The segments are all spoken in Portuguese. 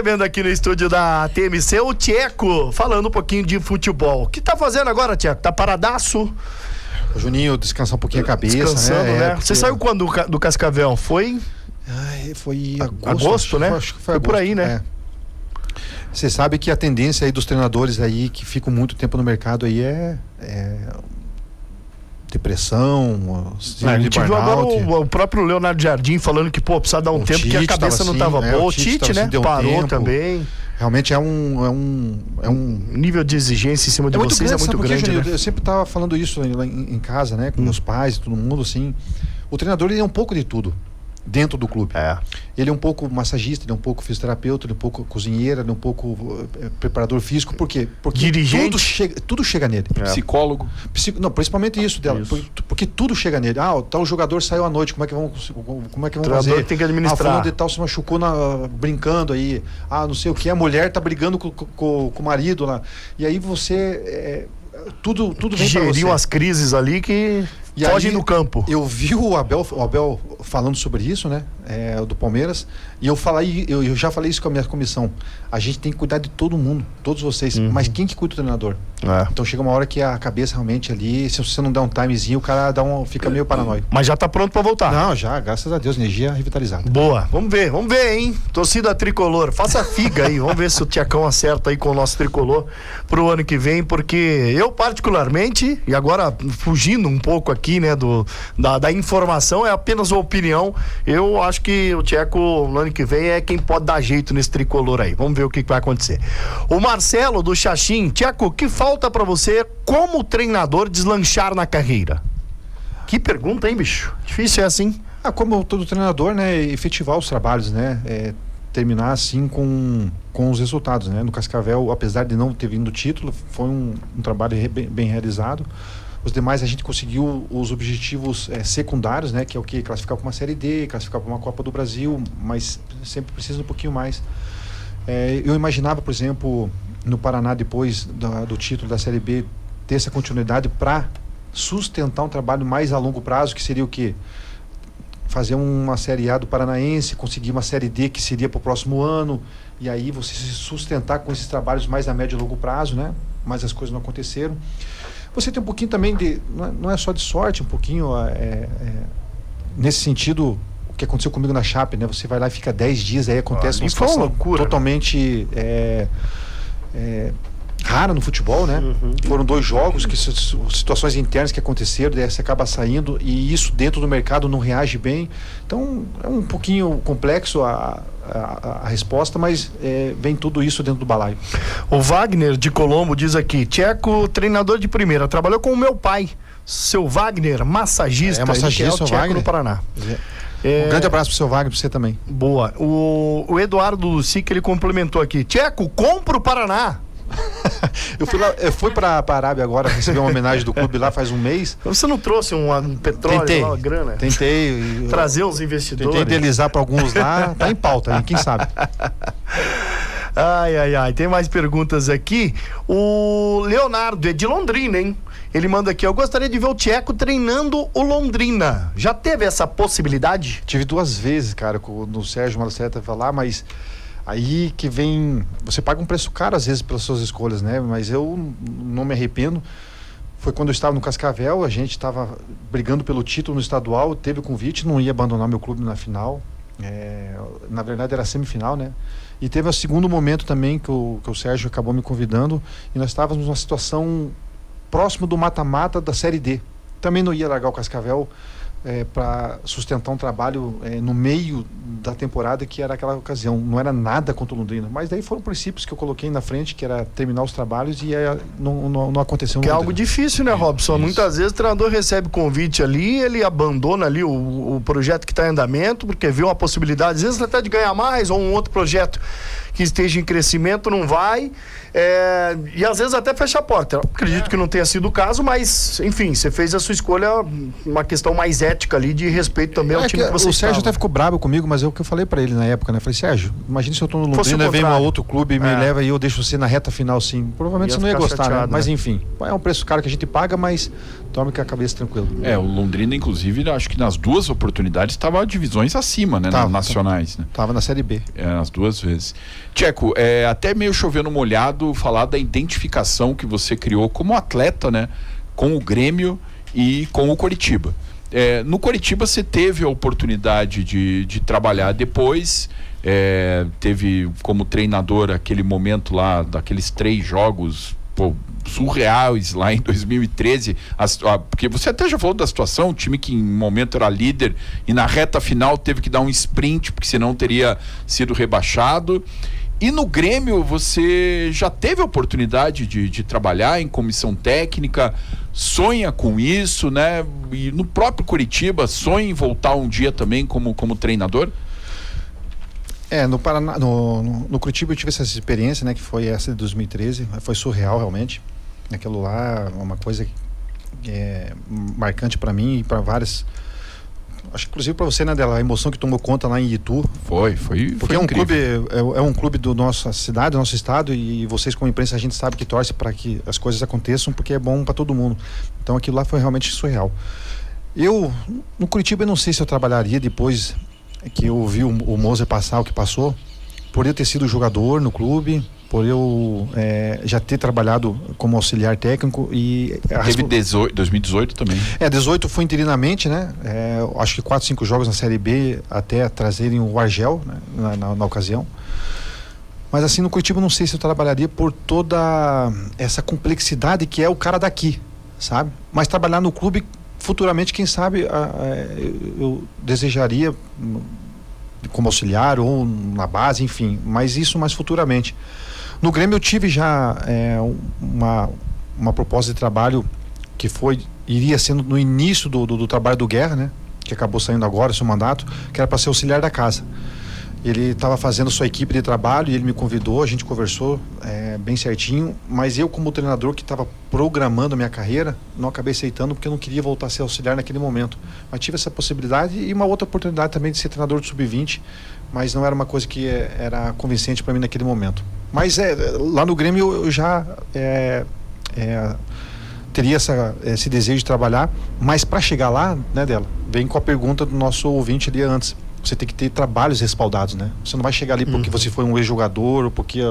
Vendo aqui no estúdio da TMC o Tcheco, falando um pouquinho de futebol. O que tá fazendo agora, Tcheco? Tá paradaço? O Juninho, descansar um pouquinho a cabeça, descansando, né? Porque... Você saiu quando do Cascavel? Foi? Foi agosto, né? Acho que foi agosto, por aí, né? Você sabe que a tendência aí dos treinadores aí que ficam muito tempo no mercado aí é depressão, a gente viu agora o próprio Leonardo Jardim falando que, precisa dar um tempo, que a cabeça não estava boa. O Tite, né? Parou também. Realmente é um nível de exigência em cima de vocês é muito grande, Juninho, né? Eu sempre estava falando isso em casa, né? Com meus pais e todo mundo, assim. O treinador, ele é um pouco de tudo dentro do clube. Ele é um pouco massagista, ele é um pouco fisioterapeuta, ele é um pouco cozinheiro, ele é um pouco preparador físico. Por quê? Porque dirigente, tudo chega nele. Psicólogo. Não, principalmente isso dela. Porque tudo chega nele. Tal jogador saiu à noite, como é que vão fazer? O tem que administrar. Fulano de tal se machucou brincando aí. Não sei o que. A mulher tá brigando com o marido lá. E aí você... tudo vem para você. Geriam as crises ali que fogem do campo. Eu vi o Abel falando sobre isso, né? Do Palmeiras. E eu já falei isso com a minha comissão. A gente tem que cuidar de todo mundo, todos vocês. Mas quem que cuida do treinador? Então chega uma hora que a cabeça realmente ali, se você não der um timezinho, o cara fica meio paranoico. Mas já tá pronto para voltar? Não, já, graças a Deus, energia revitalizada. Boa, vamos ver, hein? Torcida tricolor, faça figa aí, vamos ver se o Tchecão acerta aí com o nosso tricolor pro ano que vem, porque eu particularmente, e agora fugindo um pouco aqui, né, da informação, é apenas uma opinião, eu acho que o Tcheco no ano que vem é quem pode dar jeito nesse tricolor aí. Vamos ver o que vai acontecer. O Marcelo do Xaxim, Tcheco, o que falta pra você como treinador deslanchar na carreira? Que pergunta, hein, bicho? Difícil é assim. Como todo treinador, né, efetivar os trabalhos, né, terminar assim com os resultados, né. No Cascavel, apesar de não ter vindo o título, foi um trabalho bem realizado. Os demais a gente conseguiu os objetivos secundários, né, que é o que? Classificar para uma Série D, classificar para uma Copa do Brasil, mas sempre precisa um pouquinho mais. Eu imaginava, por exemplo, no Paraná, depois do título da Série B, ter essa continuidade para sustentar um trabalho mais a longo prazo, que seria o quê? Fazer uma Série A do Paranaense, conseguir uma Série D que seria para o próximo ano, e aí você se sustentar com esses trabalhos mais a médio e longo prazo, né? Mas as coisas não aconteceram. Você tem um pouquinho também não é só de sorte, um pouquinho nesse sentido, o que aconteceu comigo na Chape, né? Você vai lá e fica 10 dias, aí acontece uma situação loucura, totalmente rara no futebol, né? Foram 2 jogos, situações internas que aconteceram, daí você acaba saindo, e isso dentro do mercado não reage bem. Então é um pouquinho complexo a resposta, mas vem tudo isso dentro do balaio. O Wagner de Colombo diz aqui: Tcheco, treinador de primeira, trabalhou com o meu pai, seu Wagner, massagista, massagista, o Tcheco no Paraná. Um grande abraço pro seu Wagner, pra você também. Boa. O Eduardo Lucic, ele complementou aqui: Tcheco, compra o Paraná. Eu fui pra Arábia agora, recebi uma homenagem do clube lá faz um mês. Você não trouxe um petróleo, uma grana? Tentei. Trazer os investidores. Tentei idealizar pra alguns lá, tá em pauta, né? Quem sabe? Ai. Tem mais perguntas aqui. O Leonardo é de Londrina, hein? Ele manda aqui: eu gostaria de ver o Tcheco treinando o Londrina. Já teve essa possibilidade? Tive 2 vezes, cara, no Sérgio Malaceta falar, mas aí que vem, você paga um preço caro às vezes pelas suas escolhas, né? Mas eu não me arrependo. Foi quando eu estava no Cascavel, a gente estava brigando pelo título no estadual, teve o convite, não ia abandonar meu clube na final. Na verdade era semifinal, né? E teve o segundo momento também que o Sérgio acabou me convidando, e nós estávamos numa situação próximo do mata-mata da Série D. Também não ia largar o Cascavel para sustentar um trabalho no meio da temporada, que era aquela ocasião. Não era nada contra o Londrina, mas daí foram princípios que eu coloquei na frente, que era terminar os trabalhos, e não aconteceu. Que é algo difícil, né, Robson? Isso. Muitas vezes o treinador recebe convite ali, ele abandona ali o projeto que está em andamento, porque vê uma possibilidade, às vezes até de ganhar mais, ou um outro projeto que esteja em crescimento, não vai, e às vezes até fecha a porta. Eu acredito que não tenha sido o caso, mas enfim, você fez a sua escolha, uma questão mais ética ali, de respeito também ao time que você O Sérgio até ficou bravo comigo, mas é o que eu falei pra ele na época, né? Falei: Sérgio, imagina se eu tô no Londrina, vem um outro clube e me leva, e eu deixo você na reta final, sim. Provavelmente você não ia gostar, chateado, né? Mas enfim, é um preço caro que a gente paga, mas tome com a cabeça tranquila. O Londrina, inclusive, acho que nas 2 oportunidades estava divisões acima, né? Nacionais, né? Tava na Série B. As 2 vezes. Tcheco, é até meio chovendo molhado falar da identificação que você criou como atleta, né? Com o Grêmio e com o Coritiba. No Coritiba você teve a oportunidade de trabalhar depois, teve como treinador aquele momento lá, daqueles 3 jogos surreais lá em 2013, porque você até já falou da situação, o time que em um momento era líder e na reta final teve que dar um sprint, porque senão teria sido rebaixado. E no Grêmio você já teve a oportunidade de trabalhar em comissão técnica, sonha com isso, né? E no próprio Coritiba, sonha em voltar um dia também como treinador? No Paraná, no Curitiba eu tive essa experiência, né, que foi essa de 2013, foi surreal realmente. Aquilo lá é uma coisa que é marcante para mim e para várias. Acho que inclusive para você, né, Dela, a emoção que tomou conta lá em Itu. Foi porque é um clube, é um clube da nossa cidade, do nosso estado, e vocês como imprensa a gente sabe que torce para que as coisas aconteçam, porque é bom para todo mundo. Então aquilo lá foi realmente surreal. No Curitiba eu não sei se eu trabalharia depois que eu vi o Moser passar o que passou, por eu ter sido jogador no clube, por eu já ter trabalhado como auxiliar técnico e... Teve 2018 também. 18 foi interinamente, né? Acho que 4, 5 jogos na Série B até trazerem o Argel, né? na ocasião. Mas assim, no Curitiba eu não sei se eu trabalharia por toda essa complexidade que é o cara daqui, sabe? Mas trabalhar no clube, futuramente, quem sabe, eu desejaria como auxiliar ou na base, enfim, mas isso mais futuramente. No Grêmio eu tive já uma proposta de trabalho que iria sendo no início do trabalho do Guerra, né? Que acabou saindo agora, seu mandato, que era para ser auxiliar da casa. Ele estava fazendo sua equipe de trabalho e ele me convidou, a gente conversou bem certinho, mas eu como treinador que estava programando a minha carreira, não acabei aceitando porque eu não queria voltar a ser auxiliar naquele momento. Mas tive essa possibilidade e uma outra oportunidade também de ser treinador de sub-20, mas não era uma coisa que era convincente para mim naquele momento. Mas lá no Grêmio eu já teria esse desejo de trabalhar, mas para chegar lá, né, Dela, vem com a pergunta do nosso ouvinte ali antes. Você tem que ter trabalhos respaldados, né? Você não vai chegar ali porque você foi um ex-jogador ou porque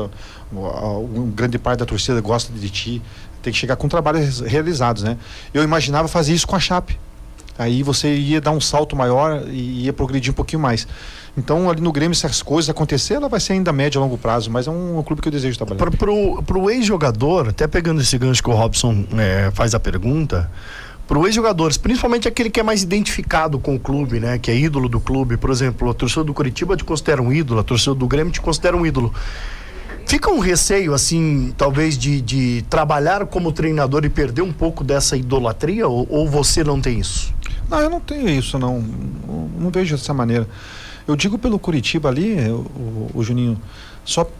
um grande parte da torcida gosta de ti. Tem que chegar com trabalhos realizados, né? Eu imaginava fazer isso com a Chape. Aí você ia dar um salto maior e ia progredir um pouquinho mais. Então, ali no Grêmio, se as coisas acontecerem, ela vai ser ainda médio a longo prazo, mas é um clube que eu desejo trabalhar. Pro ex-jogador, até pegando esse gancho que o Robson faz a pergunta, para os ex-jogadores, principalmente aquele que é mais identificado com o clube, né? Que é ídolo do clube. Por exemplo, a torcida do Coritiba te considera um ídolo, a torcida do Grêmio te considera um ídolo. Fica um receio, assim, talvez de trabalhar como treinador e perder um pouco dessa idolatria? Ou você não tem isso? Não, eu não tenho isso, não. Não vejo dessa maneira. Eu digo pelo Coritiba ali, o Juninho, só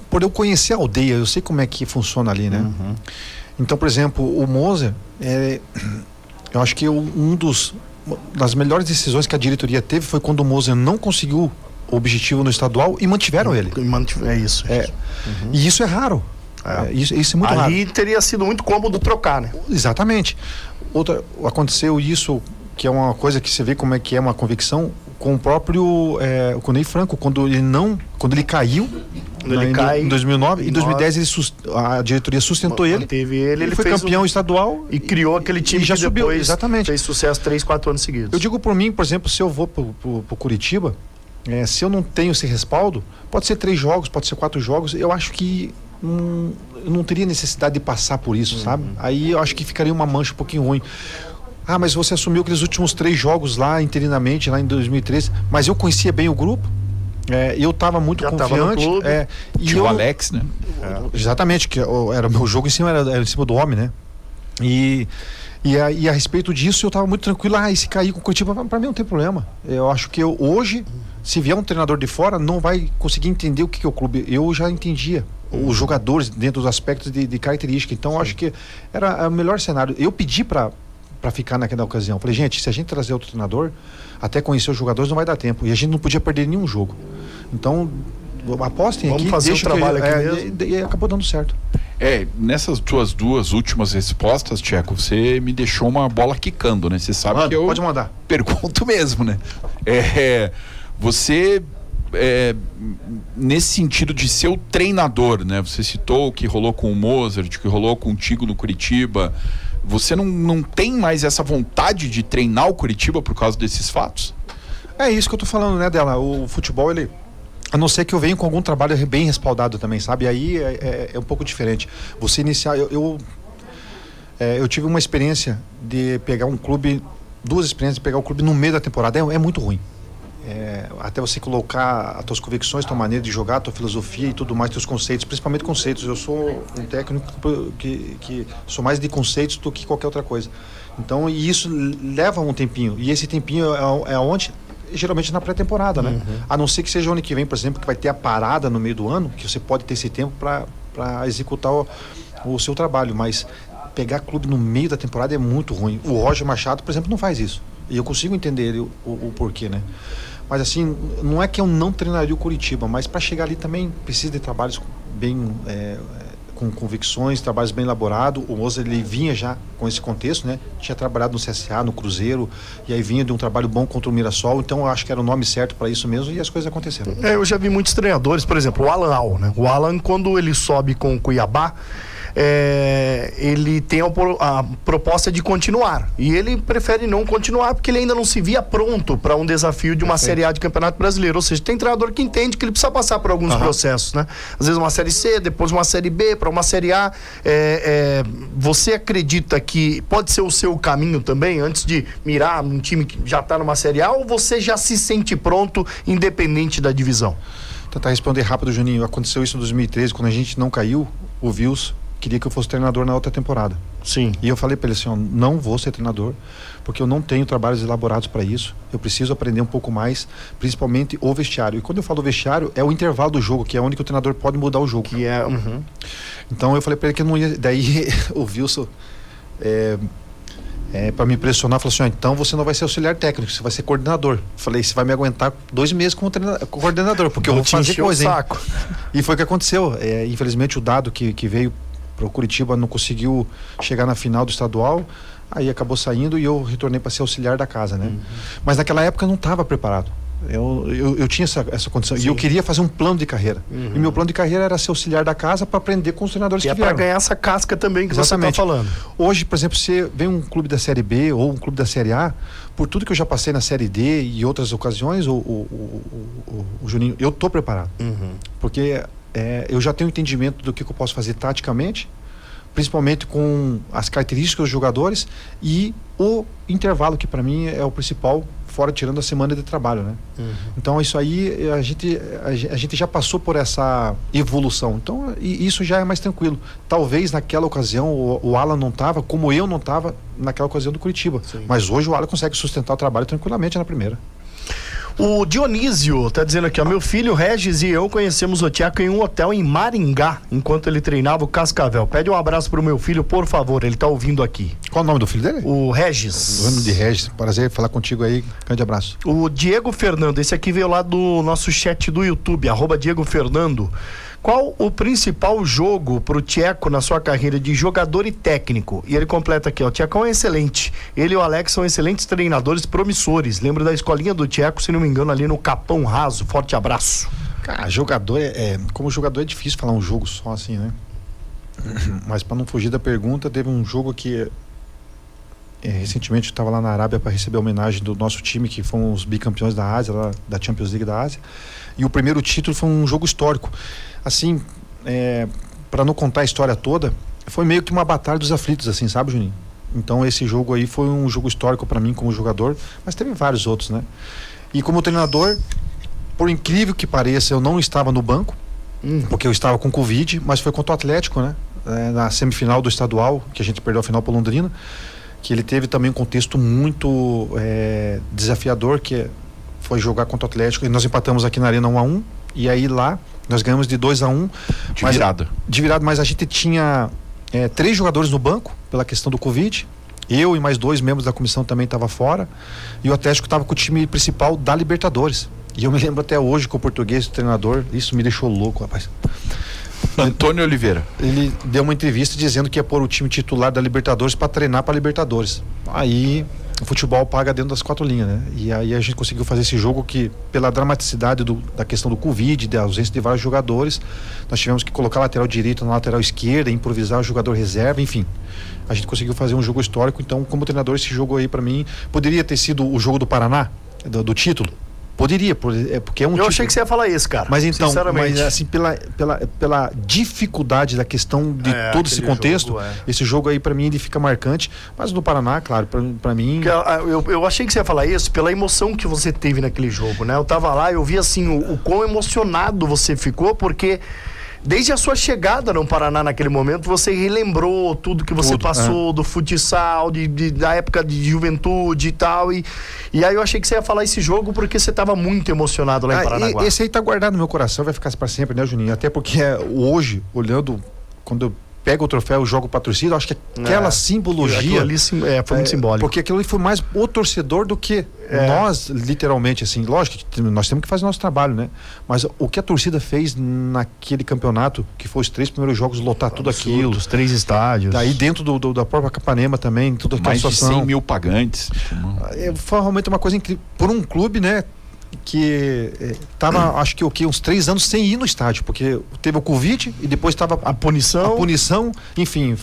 por eu conhecer a aldeia, eu sei como é que funciona ali, né? Uhum. Então, por exemplo, o Moser, eu acho que das melhores decisões que a diretoria teve foi quando o Moser não conseguiu o objetivo no estadual e mantiveram ele. É isso. Uhum. E isso é raro. Isso é muito raro. Ali teria sido muito cômodo trocar, né? Exatamente. Aconteceu isso, que é uma coisa que você vê como é que é uma convicção, com o próprio com o Ney Franco, quando ele caiu em 2009, em 2010 a diretoria sustentou ele, ele foi campeão estadual e criou aquele time e já que subiu, depois exatamente. Fez sucesso 3-4 anos seguidos. Eu digo por mim, por exemplo, se eu vou pro Curitiba, se eu não tenho esse respaldo, pode ser 3 jogos, pode ser 4 jogos, eu acho que eu não teria necessidade de passar por isso, sabe? Aí eu acho que ficaria uma mancha um pouquinho ruim. Mas você assumiu aqueles últimos 3 jogos lá interinamente, lá em 2013, mas eu conhecia bem o grupo, eu estava muito confiante. E o Alex, né? Exatamente, que era o meu jogo era em cima do homem, né? E a respeito disso eu estava muito tranquilo. E se cair com o Curitiba, para mim não tem problema. Eu acho que hoje, se vier um treinador de fora, não vai conseguir entender o que é o clube. Eu já entendia os jogadores dentro dos aspectos de característica. Então eu acho que era o melhor cenário. Eu pedi para ficar naquela ocasião. Falei, gente, se a gente trazer outro treinador, até conhecer os jogadores não vai dar tempo. E a gente não podia perder nenhum jogo. Então, apostem aqui. Vamos fazer o trabalho aqui mesmo. E acabou dando certo. Nessas tuas 2 últimas respostas, Tcheco, você me deixou uma bola quicando, né? Você sabe que eu pode mandar. Pergunto mesmo, né? Você nesse sentido de ser o treinador, né? Você citou o que rolou com o Mozart, o que rolou contigo no Curitiba. Você não tem mais essa vontade de treinar o Curitiba por causa desses fatos? É isso que eu tô falando, né, dela. O futebol, ele... A não ser que eu venha com algum trabalho bem respaldado também, sabe? Aí é um pouco diferente. Você iniciar... Eu tive uma experiência de pegar um clube... 2 experiências de pegar o clube no meio da temporada. É muito ruim. Até você colocar as tuas convicções, tua maneira de jogar, tua filosofia e tudo mais, teus conceitos, principalmente conceitos. Eu sou um técnico que sou mais de conceitos do que qualquer outra coisa. Então, e isso leva um tempinho. E esse tempinho é onde... Geralmente na pré-temporada, né? A não ser que seja o ano que vem, por exemplo, que vai ter a parada no meio do ano, que você pode ter esse tempo para executar o seu trabalho, mas pegar clube no meio da temporada é muito ruim. O Roger Machado, por exemplo, não faz isso. E eu consigo entender o porquê, né? Mas assim, não é que eu não treinaria o Curitiba, mas para chegar ali também precisa de trabalhos bem... com convicções, trabalhos bem elaborados. O Mozart, ele vinha já com esse contexto, né? Tinha trabalhado no CSA, no Cruzeiro, e aí vinha de um trabalho bom contra o Mirassol, então eu acho que era o nome certo para isso mesmo, e as coisas aconteceram. Eu já vi muitos treinadores, por exemplo, o Alan Al, né? O Alan, quando ele sobe com o Cuiabá, ele tem a proposta de continuar, e ele prefere não continuar porque ele ainda não se via pronto para um desafio de uma Série A de Campeonato Brasileiro. Ou seja, tem treinador que entende que ele precisa passar por alguns processos, né? Às vezes uma Série C, depois uma Série B, para uma Série A. Você acredita que pode ser o seu caminho também, antes de mirar um time que já está numa Série A, ou você já se sente pronto independente da divisão? Tentar responder rápido, Juninho. Aconteceu isso em 2013, quando a gente não caiu, o Vils queria que eu fosse treinador na outra temporada. Sim. E eu falei para ele assim, não vou ser treinador, porque eu não tenho trabalhos elaborados para isso. Eu preciso aprender um pouco mais, principalmente o vestiário. E quando eu falo vestiário, é o intervalo do jogo, que é onde que o treinador pode mudar o jogo. Então eu falei para ele que eu não ia... Daí o Wilson, para me impressionar, falou assim, então você não vai ser auxiliar técnico, você vai ser coordenador. Falei, você vai me aguentar 2 meses como coordenador, porque eu vou fazer coisa, hein? Saco. E foi o que aconteceu. Infelizmente o Dado que veio para o Curitiba não conseguiu chegar na final do estadual, aí acabou saindo e eu retornei para ser auxiliar da casa, né? Mas naquela época eu não estava preparado. Eu tinha essa condição. Sim. E eu queria fazer um plano de carreira. E meu plano de carreira era ser auxiliar da casa para aprender com os treinadores que vieram. Para ganhar essa casca também que você está falando. Hoje, por exemplo, você vem um clube da Série B ou um clube da Série A, por tudo que eu já passei na Série D e outras ocasiões, o Juninho, eu tô preparado. Porque eu já tenho entendimento do que eu posso fazer taticamente, principalmente com as características dos jogadores e o intervalo, que para mim é o principal, fora tirando a semana de trabalho, né? Então isso aí a gente já passou por essa evolução, então isso já é mais tranquilo. Talvez naquela ocasião o Alan não estava, como eu não estava naquela ocasião do Curitiba. Sim. Mas hoje o Alan consegue sustentar o trabalho tranquilamente na primeira. O Dionísio tá dizendo aqui, ó, meu filho Regis e eu conhecemos o Tcheco em um hotel em Maringá, enquanto ele treinava o Cascavel. Pede um abraço pro meu filho, por favor, ele tá ouvindo aqui. Qual o nome do filho dele? O Regis. O nome de Regis, prazer falar contigo aí, grande abraço. O Diego Fernando, esse aqui veio lá do nosso chat do YouTube, @Diego Fernando. Qual o principal jogo pro Tcheco na sua carreira de jogador e técnico? E ele completa aqui, ó, o Tchecão é excelente. Ele e o Alex são excelentes treinadores promissores. Lembro da escolinha do Tcheco, se não me engano, ali no Capão Raso. Forte abraço. Cara, jogador como jogador é difícil falar um jogo só assim, né? Mas para não fugir da pergunta, teve um jogo que recentemente eu estava lá na Arábia para receber a homenagem do nosso time, que fomos os bicampeões da Ásia, lá, da Champions League da Ásia. E o primeiro título foi um jogo histórico. Assim, para não contar a história toda, foi meio que uma batalha dos aflitos, assim, sabe, Juninho? Então esse jogo aí foi um jogo histórico para mim como jogador, mas teve vários outros, né? E como treinador, por incrível que pareça, eu não estava no banco, porque eu estava com Covid, mas foi contra o Atlético, né? Na semifinal do estadual, que a gente perdeu a final para Londrina, que ele teve também um contexto muito desafiador, que foi jogar contra o Atlético, e nós empatamos aqui na Arena 1-1, e aí lá nós ganhamos de 2-1 de virada, mas a gente tinha 3 jogadores no banco pela questão do Covid, eu e mais 2 membros da comissão também estava fora, e o Atlético estava com o time principal da Libertadores, e eu me lembro até hoje que o português, o treinador, isso me deixou louco, rapaz. Antônio Oliveira. Ele deu uma entrevista dizendo que ia pôr o time titular da Libertadores para treinar para Libertadores. Aí o futebol paga dentro das 4 linhas, né? E aí a gente conseguiu fazer esse jogo que, pela dramaticidade da questão do Covid, da ausência de vários jogadores, nós tivemos que colocar lateral direito na lateral esquerda, improvisar o jogador reserva, enfim. A gente conseguiu fazer um jogo histórico. Então, como treinador, esse jogo aí para mim poderia ter sido o jogo do Paraná, do título. Poderia, porque é um Eu título. achei que você ia falar isso, cara. Mas então, sinceramente. mas assim, pela dificuldade da questão de todo esse contexto, jogo, esse jogo aí pra mim ele fica marcante. Mas no Paraná, claro, pra mim... Eu achei que você ia falar isso pela emoção que você teve naquele jogo, né? Eu tava lá, eu vi assim, o quão emocionado você ficou, porque... Desde a sua chegada no Paraná naquele momento, você relembrou tudo que você passou, do futsal, da época de juventude e tal. E aí eu achei que você ia falar esse jogo porque você estava muito emocionado lá em Paranaguá. Esse aí tá guardado no meu coração, vai ficar para sempre, né, Juninho? Até porque hoje, olhando, quando eu pego o troféu e jogo pra torcida, eu acho que aquela simbologia... Aquilo ali foi muito simbólico. Porque aquilo ali foi mais o torcedor do que nós, literalmente, assim. Lógico que nós temos que fazer nosso trabalho, né? Mas o que a torcida fez naquele campeonato, que foi os 3 primeiros jogos, lotar tudo aquilo. Os 3 estádios. Daí dentro da própria Capanema também, tudo aquela Mais situação. de 100 mil pagantes. Foi realmente uma coisa incrível. Por um clube, né? Que tava, acho que uns 3 anos sem ir no estádio, porque teve o Covid e depois tava a punição, enfim,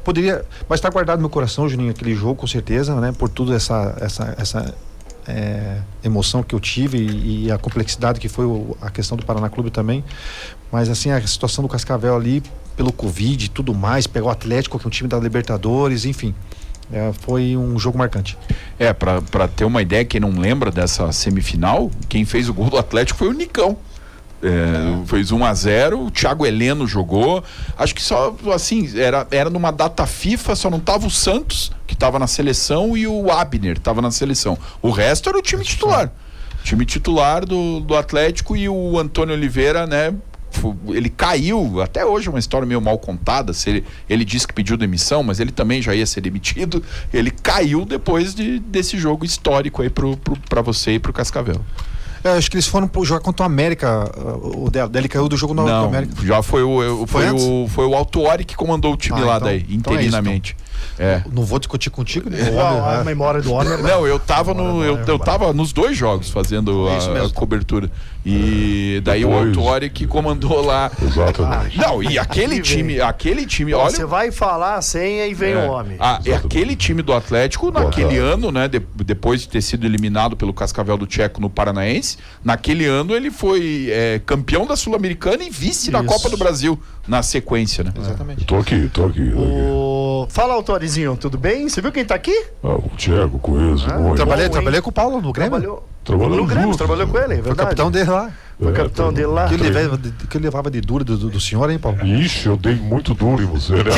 poderia, mas tá guardado no meu coração, Juninho, aquele jogo, com certeza, né, por tudo essa emoção que eu tive e a complexidade que foi a questão do Paraná Clube também. Mas assim, a situação do Cascavel ali, pelo Covid e tudo mais, pegar o Atlético, que é um time da Libertadores, enfim. Foi um jogo marcante. Pra ter uma ideia, quem não lembra dessa semifinal, quem fez o gol do Atlético foi o Nicão. Fez 1-0, o Thiago Heleno jogou. Acho que só assim, era numa data FIFA, só não tava o Santos, que tava na seleção, e o Abner tava na seleção. O resto era o time titular. O time titular do Atlético, e o Antônio Oliveira, né? Ele caiu, até hoje é uma história meio mal contada. Ele disse que pediu demissão, mas ele também já ia ser demitido. Ele caiu depois desse jogo histórico aí pra você e pro Cascavel. Acho que eles foram jogar contra o América. O dele caiu do jogo no América. Já foi o Autuori que comandou o time lá, daí, interinamente. Não vou discutir contigo, né? A memória do Warner. Não, eu tava nos 2 jogos fazendo a cobertura. E daí o Autuori que comandou lá. Exatamente. Não, e aquele time, olha. Você vai falar a senha e vem o homem. Aquele time do Atlético, naquele ano, né? Depois de ter sido eliminado pelo Cascavel do Tcheco no Paranaense, naquele ano ele foi campeão da Sul-Americana e vice da Copa do Brasil na sequência, né? Exatamente. Tô aqui. Fala, Autorizinho, tudo bem? Você viu quem tá aqui? O Thiago Coelho. Trabalhei com o Paulo no Grêmio. Trabalhou no Grêmio, trabalhou com ele, é verdade. Foi capitão dele lá. Foi capitão dele lá. Que ele levava de duro do senhor, hein, Paulo? Ixi, eu dei muito duro em você, né?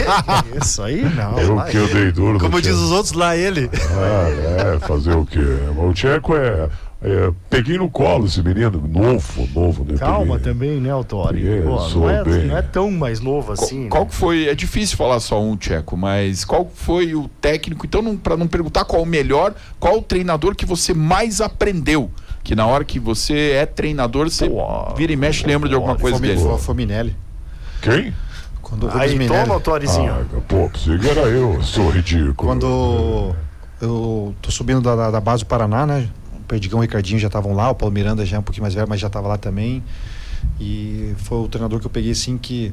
Isso aí não. Eu dei duro. Como diz os outros lá, ele. Fazer o quê? O Tcheco peguei no colo esse menino, novo, né? Calma também, né, Autori? Não é tão mais novo assim. Qual que foi? É difícil falar só um, Tcheco, mas qual foi o técnico? Então, para não perguntar qual o melhor, qual o treinador que você mais aprendeu? Que na hora que você é treinador, você vira e mexe, lembra de alguma coisa dele. Foi Minelli. Quem? Aí toma, Autorizinho. Pensei que era eu, sou ridículo. Quando eu tô subindo da base do Paraná, né? O Perdigão e o Ricardinho já estavam lá, o Paulo Miranda já é um pouquinho mais velho, mas já estava lá também. E foi o treinador que eu peguei assim que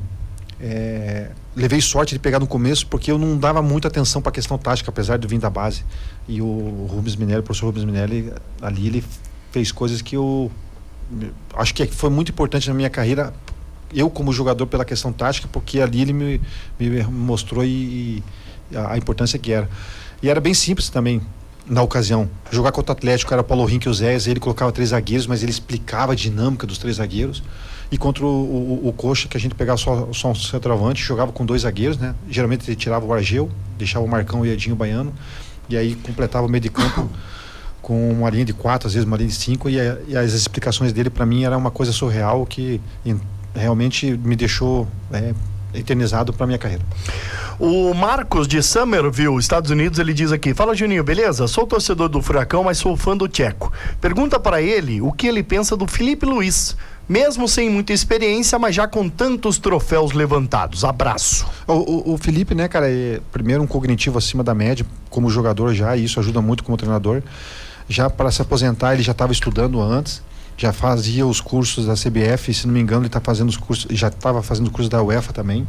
levei sorte de pegar no começo, porque eu não dava muita atenção para a questão tática, apesar de vir da base. E o professor Rubens Minelli, ali ele fez coisas que eu acho que foi muito importante na minha carreira, eu como jogador, pela questão tática, porque ali ele me mostrou a importância que era. E era bem simples também na ocasião. Jogar contra o Atlético era Paulo Rink e o Zé, ele colocava 3 zagueiros, mas ele explicava a dinâmica dos 3 zagueiros. E contra o Coxa, que a gente pegava só um centroavante, jogava com 2 zagueiros, né? Geralmente ele tirava o Argeu, deixava o Marcão e o Edinho Baiano, e aí completava o meio de campo com uma linha de 4, às vezes uma linha de 5, e as explicações dele para mim era uma coisa surreal que realmente me deixou eternizado para minha carreira. O Marcos de Somerville, Estados Unidos, ele diz aqui: fala, Juninho, beleza? Sou torcedor do Furacão, mas sou fã do Tcheco. Pergunta para ele o que ele pensa do Felipe Luiz. mesmo sem muita experiência, mas já com tantos troféus levantados. Abraço. O Felipe, né, cara, primeiro um cognitivo acima da média como jogador já, e isso ajuda muito como treinador. Já para se aposentar, ele já estava estudando antes, já fazia os cursos da CBF, se não me engano, ele tá fazendo os cursos, já estava fazendo cursos da UEFA também.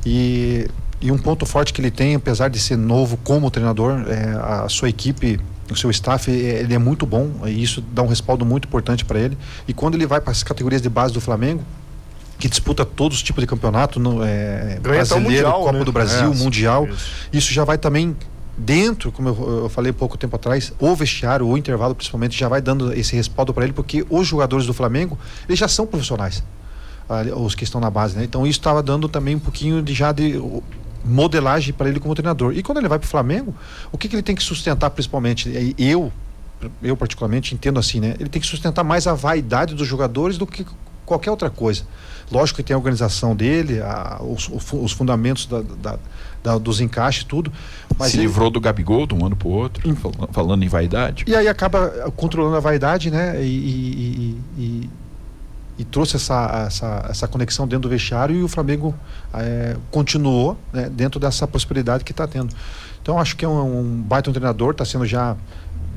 E um ponto forte que ele tem, apesar de ser novo como treinador, a sua equipe, o seu staff, ele é muito bom, e isso dá um respaldo muito importante para ele. E quando ele vai para as categorias de base do Flamengo, que disputa todos os tipos de campeonato, brasileiro, mundial, Copa né? do Brasil, Mundial, isso já vai também dentro, como eu falei pouco tempo atrás, o vestiário, o intervalo principalmente, já vai dando esse respaldo para ele, porque os jogadores do Flamengo, eles já são profissionais, os que estão na base, né? Então isso estava dando também um pouquinho de modelagem para ele como treinador. E quando ele vai para o Flamengo, o que ele tem que sustentar principalmente? Eu particularmente entendo assim, né? Ele tem que sustentar mais a vaidade dos jogadores do que qualquer outra coisa. Lógico que tem a organização dele, os fundamentos dos encaixes, tudo. Mas se livrou do Gabigol de um ano para o outro, falando em vaidade. E aí acaba controlando a vaidade, né? E trouxe essa conexão dentro do vestiário, e o Flamengo continuou, né, dentro dessa possibilidade que está tendo. Então acho que é um baita treinador, está sendo já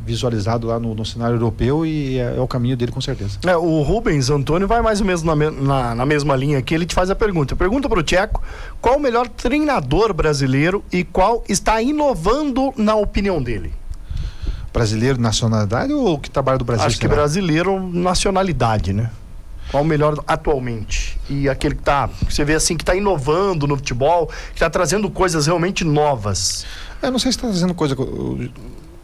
visualizado lá no cenário europeu, e é o caminho dele com certeza. O Rubens Antônio vai mais ou menos na mesma linha aqui. Ele te faz a pergunta para o Tcheco: qual o melhor treinador brasileiro e qual está inovando na opinião dele? Brasileiro, nacionalidade, ou que trabalha do Brasil? Acho que brasileiro, nacionalidade, né? Qual o melhor atualmente? E aquele que você vê assim, que está inovando no futebol, que está trazendo coisas realmente novas. Eu não sei se está trazendo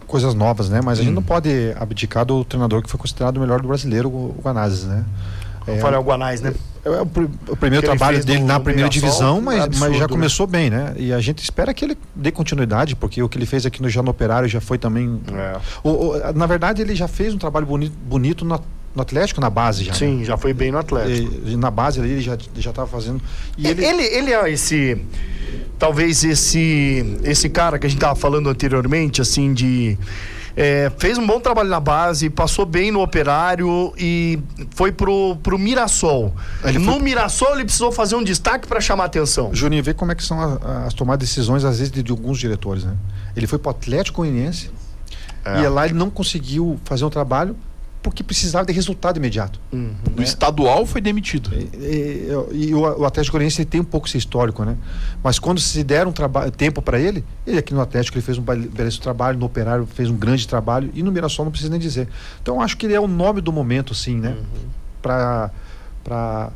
coisas novas, né? Mas a gente não pode abdicar do treinador que foi considerado o melhor do brasileiro, o Guanazes, né? Rafael Guanais, né? O primeiro trabalho dele na primeira divisão, mas já começou, né? Bem, né? E a gente espera que ele dê continuidade, porque o que ele fez aqui no Operário já foi também... na verdade, ele já fez um trabalho bonito no Atlético, na base já. Sim, né? Já foi bem no Atlético. Na base ali, ele já estava fazendo... E ele é esse... Talvez esse cara que a gente estava falando anteriormente, assim, fez um bom trabalho na base, passou bem no Operário e foi pro Mirassol. No Mirassol ele precisou fazer um destaque para chamar a atenção. Juninho, vê como é que são as tomadas de decisões, às vezes, de alguns diretores, né? Ele foi pro Atlético Goianiense e lá ele não conseguiu fazer um trabalho porque precisava de resultado imediato. No estadual foi demitido. E o Atlético Goianiense tem um pouco esse histórico, né? Mas quando se der tempo para ele aqui no Atlético ele fez um belíssimo trabalho, no Operário fez um grande trabalho, e no Mirassol não precisa nem dizer. Então acho que ele é o nome do momento, sim, né? Para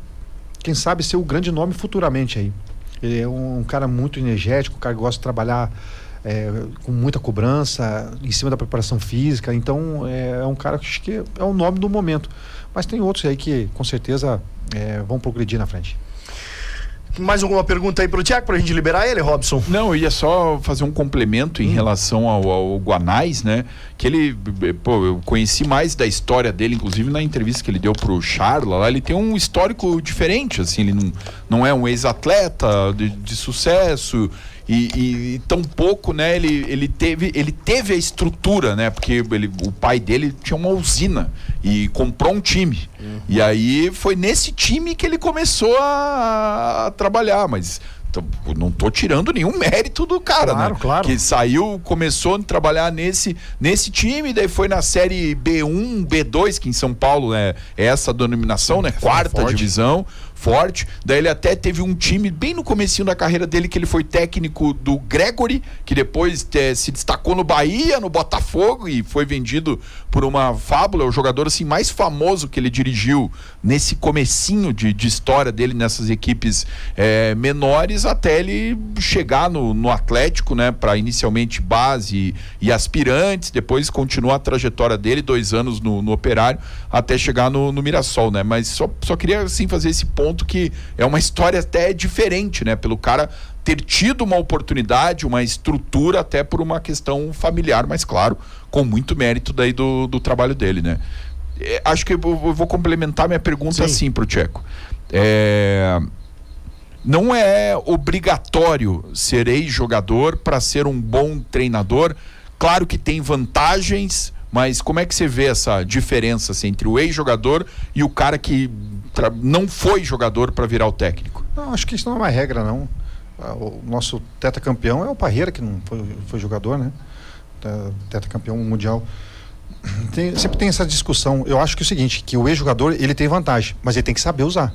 quem sabe ser o grande nome futuramente aí. Ele é um cara muito energético, um cara que gosta de trabalhar com muita cobrança, em cima da preparação física. Então é um cara que acho que é o nome do momento. Mas tem outros aí que com certeza vão progredir na frente. Mais alguma pergunta aí pro Thiago, pra gente liberar ele, Robson? Não, eu ia só fazer um complemento em relação ao Guanais, né? Que ele, eu conheci mais da história dele, inclusive na entrevista que ele deu pro Charla lá. Ele tem um histórico diferente, assim, ele não é um ex-atleta de sucesso. E tampouco, né, ele teve a estrutura, né, porque o pai dele tinha uma usina e comprou um time. E aí foi nesse time que ele começou a trabalhar, mas não tô tirando nenhum mérito do cara, claro, né? Claro. Que começou a trabalhar nesse time, daí foi na série B1, B2, que em São Paulo é essa denominação, né? Quarta divisão. Forte, daí ele até teve um time bem no comecinho da carreira dele, que ele foi técnico do Gregory, que depois se destacou no Bahia, no Botafogo, e foi vendido por uma fábula, o jogador assim mais famoso que ele dirigiu nesse comecinho de história dele nessas equipes menores, até ele chegar no Atlético, né, para inicialmente base e aspirantes, depois continuar a trajetória dele, 2 anos no Operário, até chegar no Mirassol, né, mas só queria assim fazer esse ponto, que é uma história até diferente, né? Pelo cara ter tido uma oportunidade, uma estrutura, até por uma questão familiar, mas claro, com muito mérito daí do trabalho dele, né? Acho que eu vou complementar minha pergunta assim pro Tcheco. Não é obrigatório ser ex-jogador para ser um bom treinador. Claro que tem vantagens, mas como é que você vê essa diferença assim, entre o ex-jogador e o cara que não foi jogador para virar o técnico? Não, acho que isso não é uma regra, não. O nosso tetracampeão é o Parreira, que não foi jogador, né? Tetracampeão mundial. Sempre tem essa discussão. Eu acho que é o seguinte, que o ex-jogador, ele tem vantagem, mas ele tem que saber usar.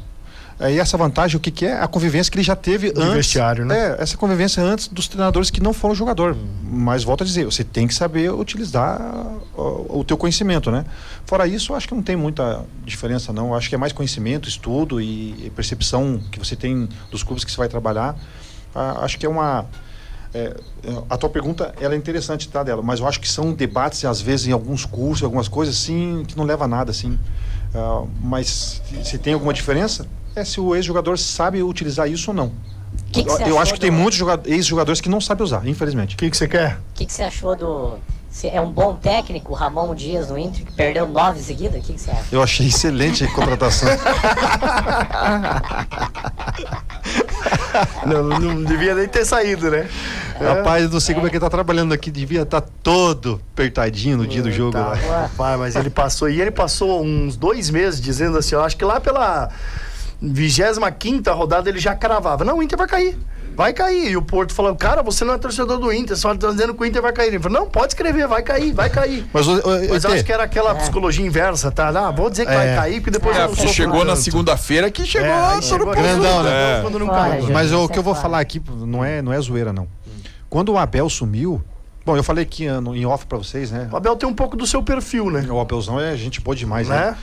E essa vantagem, o que é? A convivência que ele já teve antes. Vestiário, né? Essa convivência antes dos treinadores que não foram jogador. Mas volto a dizer, você tem que saber utilizar o teu conhecimento, né? Fora isso, eu acho que não tem muita diferença, não. Eu acho que é mais conhecimento, estudo e percepção que você tem dos clubes que você vai trabalhar. Acho que é uma... a tua pergunta, ela é interessante, tá, dela, mas eu acho que são debates, às vezes, em alguns cursos, algumas coisas, assim, que não leva a nada, assim. Mas se tem alguma diferença, se o ex-jogador sabe utilizar isso ou não. Eu acho que tem muitos ex-jogadores que não sabem usar, infelizmente. O que você quer? O que você achou do... É um bom técnico, o Ramon Dias no Inter, que perdeu 9 seguidas? O que você acha? Eu achei excelente a contratação. Não devia nem ter saído, né? Rapaz, não sei como é que ele tá trabalhando aqui, devia estar todo apertadinho no dia do jogo. Tá, rapaz, mas ele passou uns 2 meses dizendo assim, eu acho que lá pela 25ª rodada ele já cravava, não, o Inter vai cair, e o Porto falou, cara, você não é torcedor do Inter, só tá dizendo que o Inter vai cair. Ele falou, não, pode escrever, vai cair. Mas eu acho que era aquela psicologia inversa, tá? Vou dizer que vai cair, porque depois eu não porque chegou na segunda-feira que chegou grandão, né? Quando não caiu. Mas o que eu vou falar aqui não é zoeira, não. Quando o Abel sumiu, bom, eu falei aqui em off pra vocês, né? O Abel tem um pouco do seu perfil, né? O Abelzão é gente boa demais, né?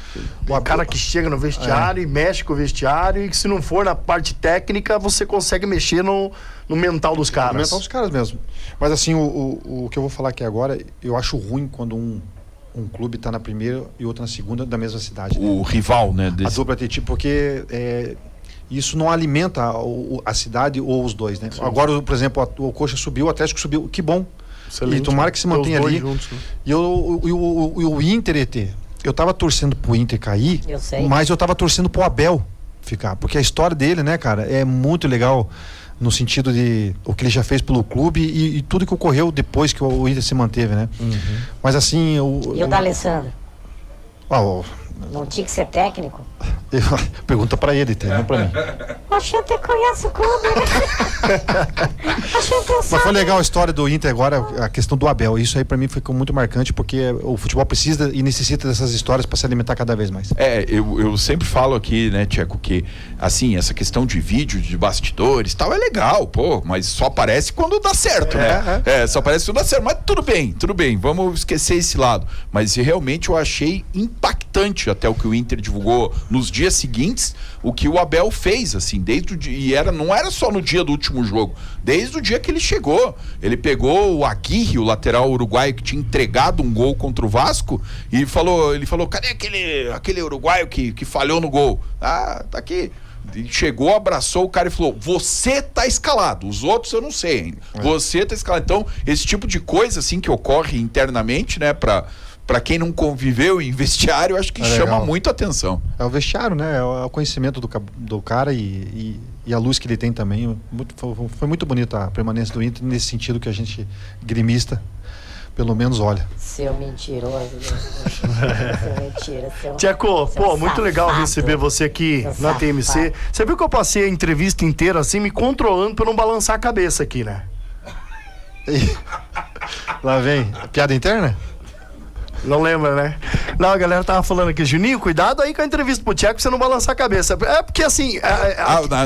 O cara que chega no vestiário e mexe com o vestiário, e que se não for na parte técnica, você consegue mexer no mental dos caras. No mental dos caras mesmo. Mas assim, o que eu vou falar aqui agora, eu acho ruim quando um clube tá na primeira e outro na segunda da mesma cidade. O rival, né? A dupla TT, porque isso não alimenta a cidade ou os dois, né? Sim. Agora, por exemplo, o Coxa subiu, o Atlético subiu, que bom. Excelente. E tomara que se mantenha ali. Juntos, né? E o Inter, ET, eu tava torcendo pro Inter cair, mas eu tava torcendo pro Abel ficar, porque a história dele, né, cara, é muito legal no sentido de o que ele já fez pelo clube e tudo que ocorreu depois que o Inter se manteve, né? Mas assim... E o D'Alessandro? Não tinha que ser técnico? Pergunta pra ele, não pra mim. A gente conhece o clube, né? Mas foi legal a história do Inter agora, a questão do Abel. Isso aí pra mim ficou muito marcante, porque o futebol precisa e necessita dessas histórias pra se alimentar cada vez mais. Eu sempre falo aqui, né, Tcheco, que assim, essa questão de vídeo, de bastidores tal, é legal, mas só aparece quando dá certo, né? Só aparece quando dá certo, mas tudo bem, vamos esquecer esse lado. Mas realmente eu achei impactante até o que o Inter divulgou nos dias seguintes, o que o Abel fez, assim, desde o dia, não era só no dia do último jogo, desde o dia que ele chegou, ele pegou o Aguirre, o lateral uruguaio que tinha entregado um gol contra o Vasco, e ele falou, cadê aquele uruguaio que falhou no gol? Tá aqui. E chegou, abraçou o cara e falou, você tá escalado, os outros eu não sei ainda, você tá escalado. Então, esse tipo de coisa, assim, que ocorre internamente, né, pra quem não conviveu em vestiário, acho que chama muito atenção. É o vestiário, né? É o conhecimento do cara e a luz que ele tem também. Foi muito bonita a permanência do Inter nesse sentido que a gente, gremista, pelo menos olha. Seu mentiroso. Seu mentira. Tcheco, muito legal receber você aqui na TMC. Você viu que eu passei a entrevista inteira assim, me controlando pra não balançar a cabeça aqui, né? Lá vem. Piada interna? Não lembra, né? Não, a galera tava falando aqui, Juninho, cuidado aí com a entrevista pro Tcheco pra você não balançar a cabeça. É porque assim...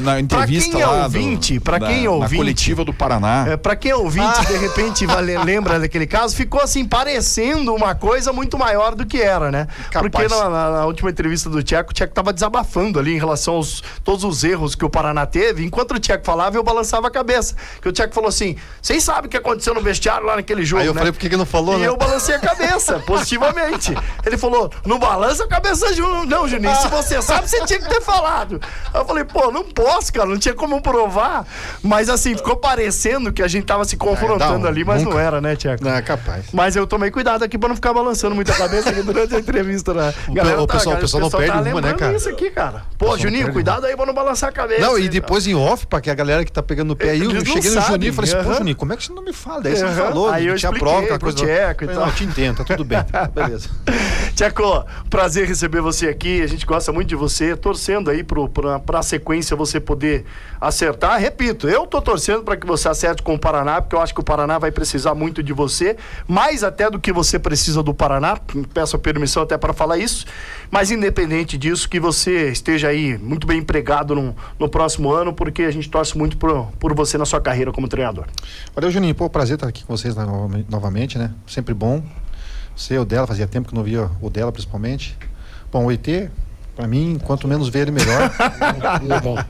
na entrevista pra quem é ouvinte... Na coletiva do Paraná. Pra quem é ouvinte, de repente lembra daquele caso, ficou assim, parecendo uma coisa muito maior do que era, né? Capaz. Porque na última entrevista do Tcheco, o Tcheco tava desabafando ali em relação aos todos os erros que o Paraná teve. Enquanto o Tcheco falava, eu balançava a cabeça. Que o Tcheco falou assim, vocês sabem o que aconteceu no vestiário lá naquele jogo, aí eu falei, por que não falou, né? E eu balancei a cabeça, positivamente. Ele falou, não balança a cabeça, não, Juninho, se você sabe, você tinha que ter falado. Aí eu falei, não posso, cara, não tinha como provar. Mas assim, ficou parecendo que a gente tava se confrontando ali, mas nunca. Não era, né, Tcheco? Não, é capaz. Mas eu tomei cuidado aqui pra não ficar balançando muito a cabeça aqui durante a entrevista, né? O pessoal não perde uma, né, cara? Isso aqui, cara. Juninho, cuidado aí pra não balançar a cabeça. Não, e depois em off, pra que a galera que tá pegando no pé aí, eu cheguei no Juninho e falei assim, Juninho, como é que você não me fala? Daí você me falou, aí eu tinha prova, aquela coisa. Tcheco e tal. Eu te entendo, tá tudo bem. Beleza. Tcheco, prazer receber você aqui. A gente gosta muito de você, torcendo aí pra sequência você poder acertar. Repito, eu tô torcendo para que você acerte com o Paraná, porque eu acho que o Paraná vai precisar muito de você, mais até do que você precisa do Paraná. Peço a permissão até para falar isso, mas independente disso, que você esteja aí muito bem empregado no próximo ano, porque a gente torce muito por você na sua carreira como treinador. Valeu, Juninho. Pô, prazer estar aqui com vocês novamente, né? Sempre bom. Você e o dela, fazia tempo que não via o dela, principalmente. Bom, o ET, pra mim, quanto menos ver ele, melhor.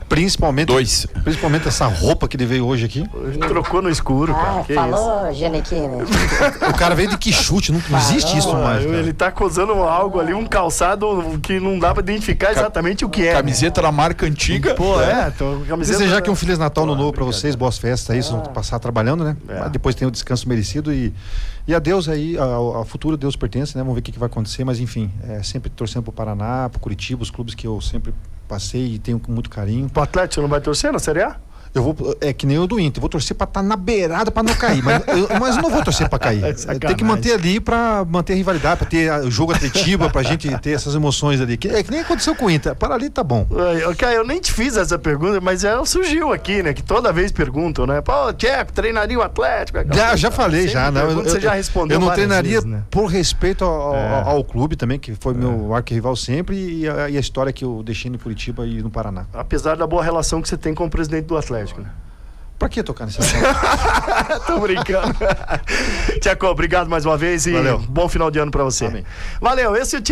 Principalmente essa roupa que ele veio hoje aqui. Trocou no escuro, cara. Que falou, Giannichini. O cara veio de Quixute, não existe isso mais, cara. Ele tá usando algo ali, um calçado que não dá pra identificar exatamente o que é. Camiseta da marca antiga. Pô, camiseta... Desejar aqui um Feliz Natal no Novo pra vocês, boas festas aí, vocês vão passar trabalhando, né? Mas depois tem o descanso merecido e a Deus aí, ao futuro Deus pertence, né? Vamos ver o que vai acontecer, mas enfim, sempre torcendo pro Paraná, pro Curitiba, os clubes que eu sempre passei e tenho com muito carinho. O Atlético não vai torcer na Série A? Eu vou, que nem o do Inter, eu vou torcer pra estar na beirada pra não cair, mas eu não vou torcer pra cair. Tem que manter ali pra manter a rivalidade, pra ter o jogo Atletiba, pra gente ter essas emoções ali. Que nem aconteceu com o Inter, para ali tá bom. Eu nem te fiz essa pergunta, mas ela surgiu aqui, né? Que toda vez perguntam, né? Pô, Tcheco, treinaria o Atlético? Já falei, já. Não, você já respondeu. Eu não treinaria vezes, né? por respeito ao clube também, que foi meu arquirrival sempre, e a história que eu deixei no Curitiba e no Paraná. Apesar da boa relação que você tem com o presidente do Atlético, né? Pra que tocar nesse assunto? Tô brincando. Tcheco, obrigado mais uma vez e Valeu. Bom final de ano pra você. Amém. Valeu, esse é o Tcheco.